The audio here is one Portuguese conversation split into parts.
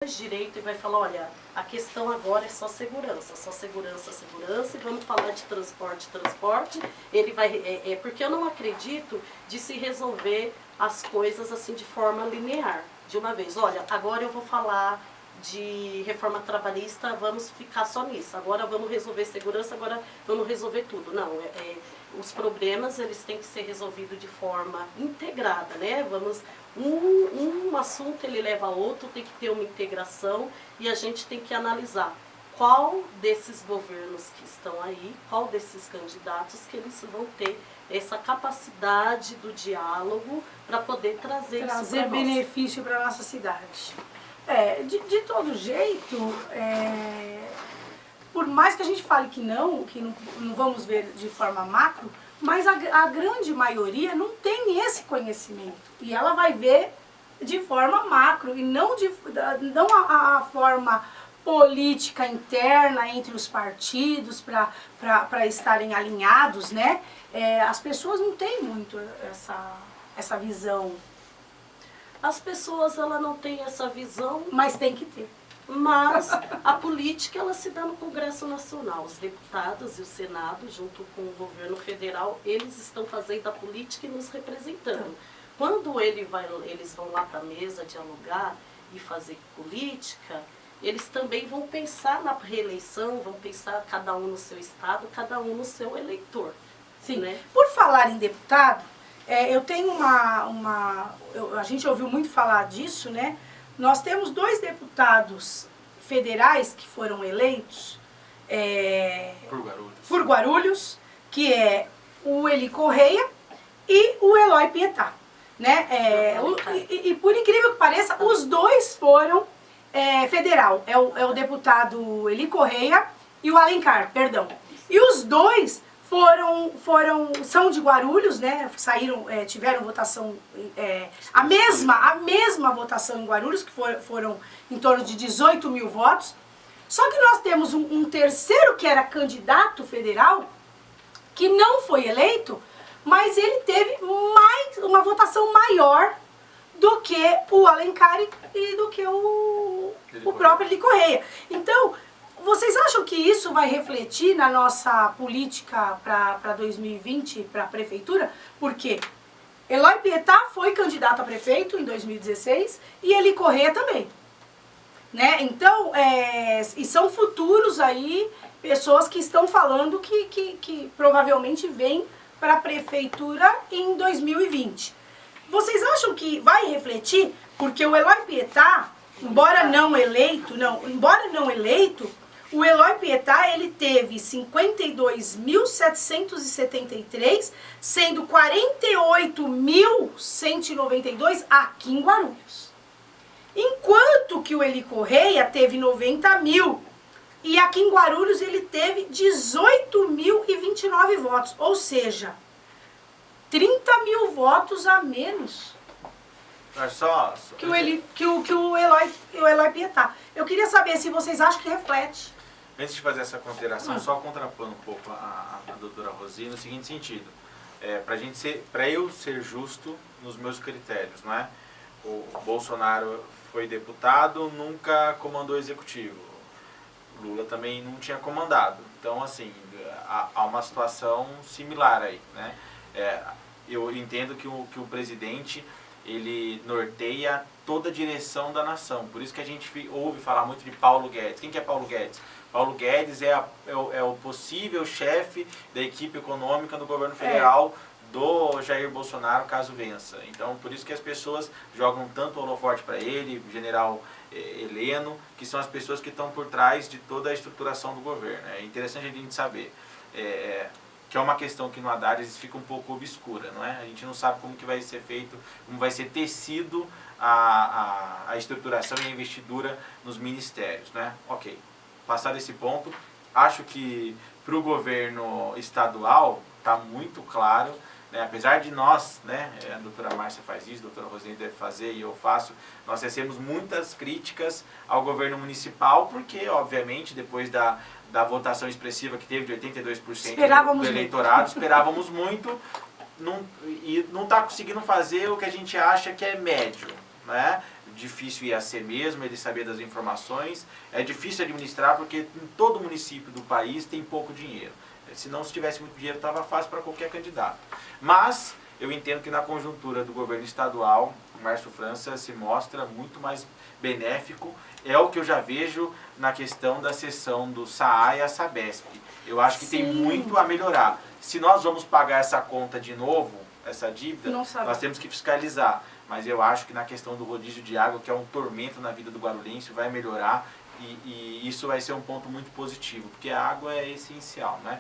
direito e vai falar, olha, a questão agora é só segurança, segurança, e vamos falar de transporte, ele vai, porque eu não acredito de se resolver as coisas assim de forma linear, de uma vez, olha, agora eu vou falar de reforma trabalhista, vamos ficar só nisso, agora vamos resolver segurança, agora vamos resolver tudo, não, os problemas eles têm que ser resolvidos de forma integrada, né, um assunto ele leva a outro, tem que ter uma integração e a gente tem que analisar qual desses governos que estão aí, qual desses candidatos que eles vão ter essa capacidade do diálogo para poder trazer benefício para a nossa cidade. De todo jeito, por mais que a gente fale que não vamos ver de forma macro, mas a grande maioria não tem esse conhecimento. E ela vai ver de forma macro e não a forma política interna entre os partidos para estarem alinhados, né? As pessoas não têm muito essa visão. As pessoas ela não têm essa visão, mas tem que ter. Mas a política ela se dá no Congresso Nacional. Os deputados e o Senado, junto com o governo federal, eles estão fazendo a política e nos representando. Quando eles vão lá para a mesa dialogar e fazer política, eles também vão pensar na reeleição, vão pensar cada um no seu estado, cada um no seu eleitor. Sim. Né? Por falar em deputado, eu tenho a gente ouviu muito falar disso, né? Nós temos 2 deputados federais que foram eleitos por Guarulhos, que é o Eli Correia e o Eloy Pietá. Né? E por incrível que pareça, os 2 foram federal. É o deputado Eli Correia e o Alencar, perdão. E os 2 são de Guarulhos, né? Tiveram votação, a mesma votação em Guarulhos, que foram em torno de 18 mil votos. Só que nós temos um terceiro que era candidato federal, que não foi eleito, mas ele teve uma votação maior do que o Alencar e do que o próprio Eli Correia. Então, vocês acham que isso vai refletir na nossa política para 2020, para a prefeitura? Porque Eloy Pietá foi candidato a prefeito em 2016 e Eli Correia também. Né? Então, e são futuros aí, pessoas que estão falando que provavelmente vêm para a prefeitura em 2020. Vocês acham que vai refletir? Porque o Eloy Pietá, embora não eleito, o Eloy Pietá, ele teve 52.773, sendo 48.192 aqui em Guarulhos. Enquanto que o Eli Correia teve 90 mil, e aqui em Guarulhos ele teve 18.029 votos, ou seja, 30 mil votos a menos que o Eloy Pietá. Eu queria saber se vocês acham que reflete. Antes de fazer essa consideração, só contrapondo um pouco a doutora Rosi, no seguinte sentido, para eu ser justo nos meus critérios, não é? O Bolsonaro foi deputado, nunca comandou executivo. Lula também não tinha comandado. Então, assim, há uma situação similar aí, né? Eu entendo que o presidente, ele norteia toda a direção da nação. Por isso que a gente ouve falar muito de Paulo Guedes. Quem que é Paulo Guedes? Paulo Guedes é o possível chefe da equipe econômica do governo federal do Jair Bolsonaro, caso vença. Então, por isso que as pessoas jogam tanto holofote para ele, o general Heleno, que são as pessoas que estão por trás de toda a estruturação do governo. É interessante a gente saber. Que é uma questão que no Haddad fica um pouco obscura, não é? A gente não sabe como que vai ser feito, como vai ser tecido a estruturação e a investidura nos ministérios, né? Ok, passado esse ponto, acho que para o governo estadual está muito claro, né? Apesar de nós, né, a doutora Márcia faz isso, a doutora Rosane deve fazer e eu faço, nós recebemos muitas críticas ao governo municipal, porque, obviamente, depois da votação expressiva que teve de 82% do eleitorado, esperávamos muito, e não está conseguindo fazer o que a gente acha que é médio. né? Difícil ia ser mesmo, ele sabia das informações. É difícil administrar porque em todo município do país tem pouco dinheiro. Se não tivesse muito dinheiro, estava fácil para qualquer candidato. Mas eu entendo que na conjuntura do governo estadual, o Márcio França se mostra muito mais benéfico. É o que eu já vejo na questão da cessão do SAA e a Sabesp. Eu acho que tem muito a melhorar. Se nós vamos pagar essa conta de novo, essa dívida, nós temos que fiscalizar. Mas eu acho que na questão do rodízio de água, que é um tormento na vida do guarulhense, vai melhorar e isso vai ser um ponto muito positivo, porque a água é essencial, né?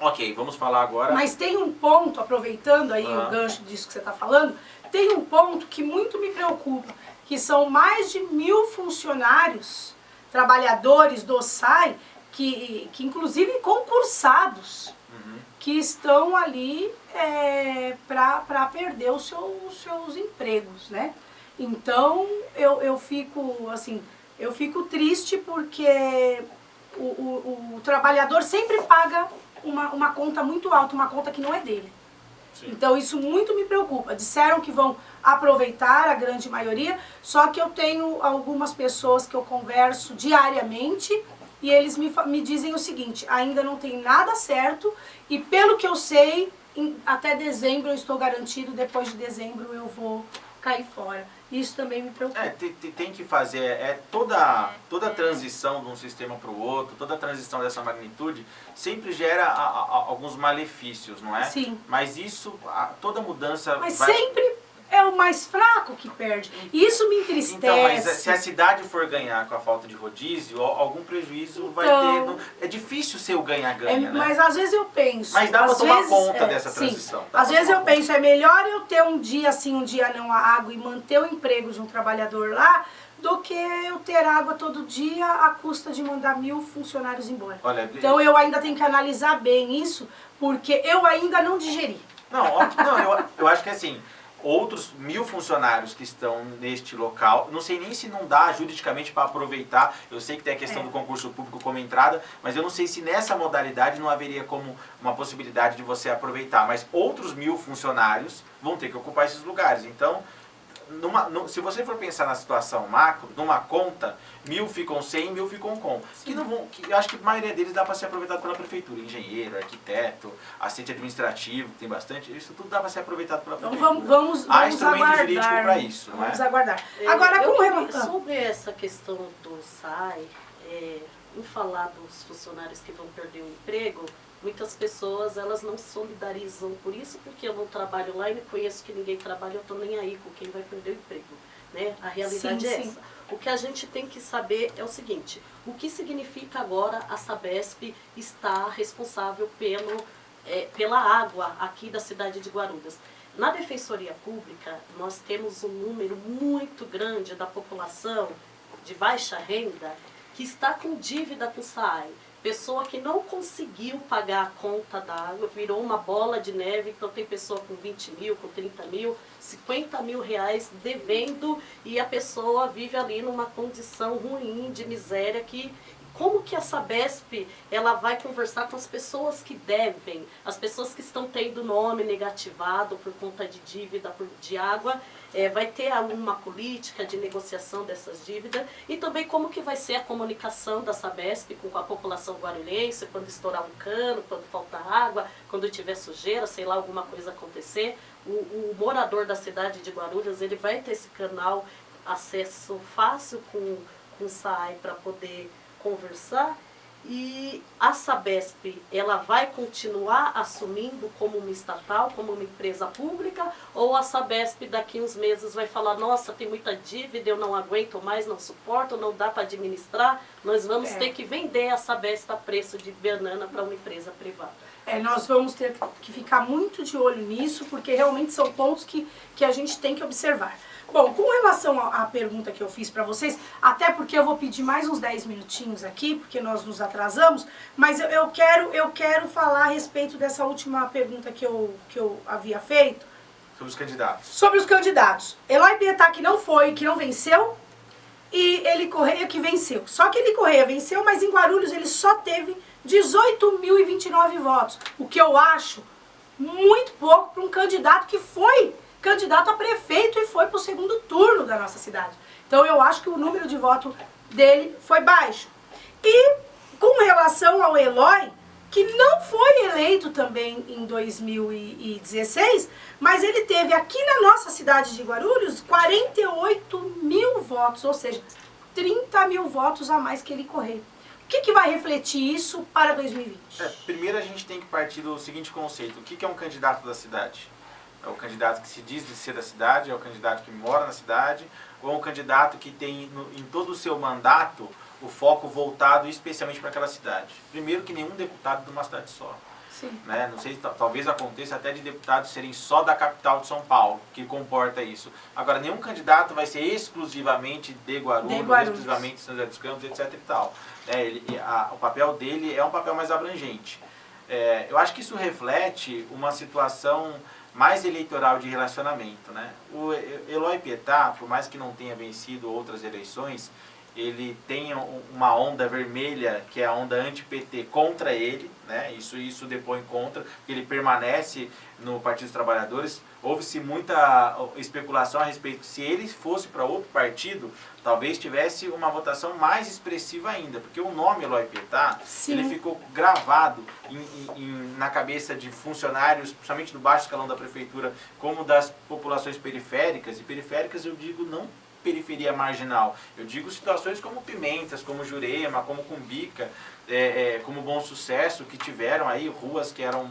Ok, vamos falar agora... Mas tem um ponto, aproveitando aí o gancho disso que você está falando, tem um ponto que muito me preocupa, que são mais de 1.000 funcionários, trabalhadores do SAI, que inclusive concursados, que estão ali para perder os seus empregos, né? Então eu fico assim, eu fico triste porque o trabalhador sempre paga uma conta muito alta, uma conta que não é dele. Sim. Então isso muito me preocupa. Disseram que vão aproveitar a grande maioria, só que eu tenho algumas pessoas que eu converso diariamente e eles me dizem o seguinte: ainda não tem nada certo e pelo que eu sei, até dezembro eu estou garantido, depois de dezembro eu vou cair fora. Isso também me preocupa. Tem que fazer, toda transição de um sistema para o outro, toda transição dessa magnitude, sempre gera alguns malefícios, não é? Sim. Mas isso, toda mudança... Mas sempre é o mais fraco que perde. E isso me entristece. Então, mas se a cidade for ganhar com a falta de rodízio, algum prejuízo vai ter. É difícil ser o ganha-ganha, né? Mas às vezes eu penso... Mas dá para tomar conta dessa transição. Sim. Às vezes eu penso, é melhor eu ter um dia sim, um dia não a água e manter o emprego de um trabalhador lá, do que eu ter água todo dia à custa de mandar 1.000 funcionários embora. Olha, então eu ainda tenho que analisar bem isso, porque eu ainda não digeri. Eu acho que assim... Outros 1.000 funcionários que estão neste local, não sei nem se não dá juridicamente para aproveitar, eu sei que tem a questão do concurso público como entrada, mas eu não sei se nessa modalidade não haveria como uma possibilidade de você aproveitar, mas outros 1.000 funcionários vão ter que ocupar esses lugares. Então, se você for pensar na situação macro, numa conta, 1.000 ficam sem, 1.000 ficam com. Eu acho que a maioria deles dá para ser aproveitado pela prefeitura. Engenheiro, arquiteto, assistente administrativo, tem bastante. Isso tudo dá para ser aproveitado pela prefeitura. Então vamos há instrumento jurídico para isso. Vamos aguardar. Agora, sobre essa questão do SAI, em falar dos funcionários que vão perder o emprego, muitas pessoas, elas não se solidarizam por isso, porque eu não trabalho lá e não conheço que ninguém trabalha, eu estou nem aí com quem vai perder o emprego, né? A realidade é essa. O que a gente tem que saber é o seguinte: o que significa agora a Sabesp estar responsável pela água aqui da cidade de Guarulhos? Na Defensoria Pública, nós temos um número muito grande da população de baixa renda que está com dívida com o SAI. Pessoa que não conseguiu pagar a conta da água, virou uma bola de neve, então tem pessoa com 20 mil, com 30 mil, 50 mil reais devendo e a pessoa vive ali numa condição ruim, de miséria, como que a Sabesp ela vai conversar com as pessoas que devem, as pessoas que estão tendo nome negativado por conta de dívida de água, vai ter alguma política de negociação dessas dívidas e também como que vai ser a comunicação da Sabesp com a população guarulhense quando estourar um cano, quando faltar água, quando tiver sujeira, sei lá, alguma coisa acontecer. O morador da cidade de Guarulhos, ele vai ter esse canal, acesso fácil com o SAI para poder conversar. E a Sabesp, ela vai continuar assumindo como uma estatal, como uma empresa pública, ou a Sabesp daqui uns meses vai falar, nossa, tem muita dívida, eu não aguento mais, não suporto, não dá para administrar, nós vamos ter que vender a Sabesp a preço de banana para uma empresa privada. Nós vamos ter que ficar muito de olho nisso, porque realmente são pontos que a gente tem que observar. Bom, com relação à pergunta que eu fiz para vocês, até porque eu vou pedir mais uns 10 minutinhos aqui, porque nós nos atrasamos, mas eu quero falar a respeito dessa última pergunta que eu havia feito. Sobre os candidatos. Sobre os candidatos. Eloy Pietá, que não venceu, e Eli Correia, que venceu. Só que Eli Correia venceu, mas em Guarulhos ele só teve 18.029 votos, o que eu acho muito pouco para um candidato que foi candidato a prefeito e foi para o segundo turno da nossa cidade. Então eu acho que o número de voto dele foi baixo. E com relação ao Eloy, que não foi eleito também em 2016, mas ele teve aqui na nossa cidade de Guarulhos 48 mil votos, ou seja, 30 mil votos a mais que ele Correia. O que vai refletir isso para 2020? Primeiro a gente tem que partir do seguinte conceito: o que é um candidato da cidade? É o candidato que se diz de ser da cidade, é o candidato que mora na cidade, ou é um candidato que tem em todo o seu mandato o foco voltado especialmente para aquela cidade? Primeiro que nenhum deputado de uma cidade só. Sim. Né? Não sei, talvez aconteça até de deputados serem só da capital de São Paulo, que comporta isso. Agora, nenhum candidato vai ser exclusivamente de Guarulhos, exclusivamente de São José dos Campos, etc. e tal. O papel dele é um papel mais abrangente. Eu acho que isso reflete uma situação mais eleitoral de relacionamento, né? O Eloy Pietá, por mais que não tenha vencido outras eleições, ele tem uma onda vermelha, que é a onda anti-PT, contra ele, né? Isso depõe contra, porque ele permanece no Partido dos Trabalhadores. Houve-se muita especulação a respeito que se ele fosse para outro partido, talvez tivesse uma votação mais expressiva ainda, porque o nome Eloy Pietá, ele ficou gravado na cabeça de funcionários, principalmente do baixo escalão da prefeitura, como das populações periféricas, e periféricas eu digo não periferia marginal, eu digo situações como Pimentas, como Jurema, como Cumbica, como Bom Sucesso, que tiveram aí ruas que eram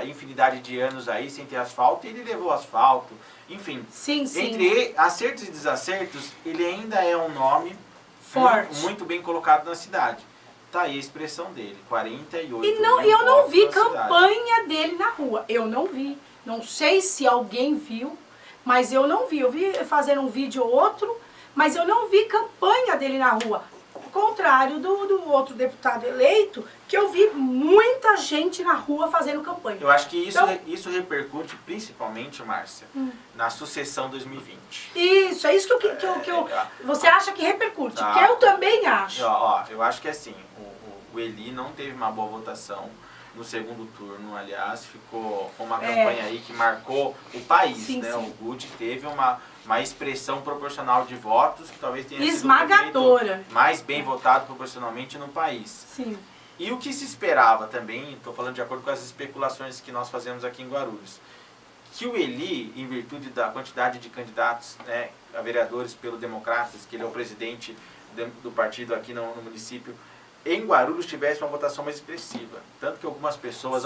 infinidade de anos aí sem ter asfalto, e ele levou asfalto, enfim. Sim. Entre acertos e desacertos, ele ainda é um nome forte, muito bem colocado na cidade. Tá aí a expressão dele, 48 e mil eu não votos vi na campanha cidade. dele na rua, eu não vi, não sei se alguém viu, mas eu não vi, eu vi fazendo um vídeo ou outro, mas eu não vi campanha dele na rua. Ao contrário do outro deputado eleito, que eu vi muita gente na rua fazendo campanha. Eu acho que isso repercute principalmente, Márcia, na sucessão 2020. Isso, é isso que eu você acha que repercute, que eu também acho. Eu acho que assim, o Eli não teve uma boa votação no segundo turno, aliás, foi uma campanha aí que marcou o país, né? Sim. O Guti teve uma expressão proporcional de votos que talvez tenha esmagadora, sido mais bem votado proporcionalmente no país. Sim. E o que se esperava também, estou falando de acordo com as especulações que nós fazemos aqui em Guarulhos, que o Eli, em virtude da quantidade de candidatos, né, a vereadores pelo Democratas, que ele é o presidente do partido aqui no município, em Guarulhos tivesse uma votação mais expressiva. Tanto que algumas pessoas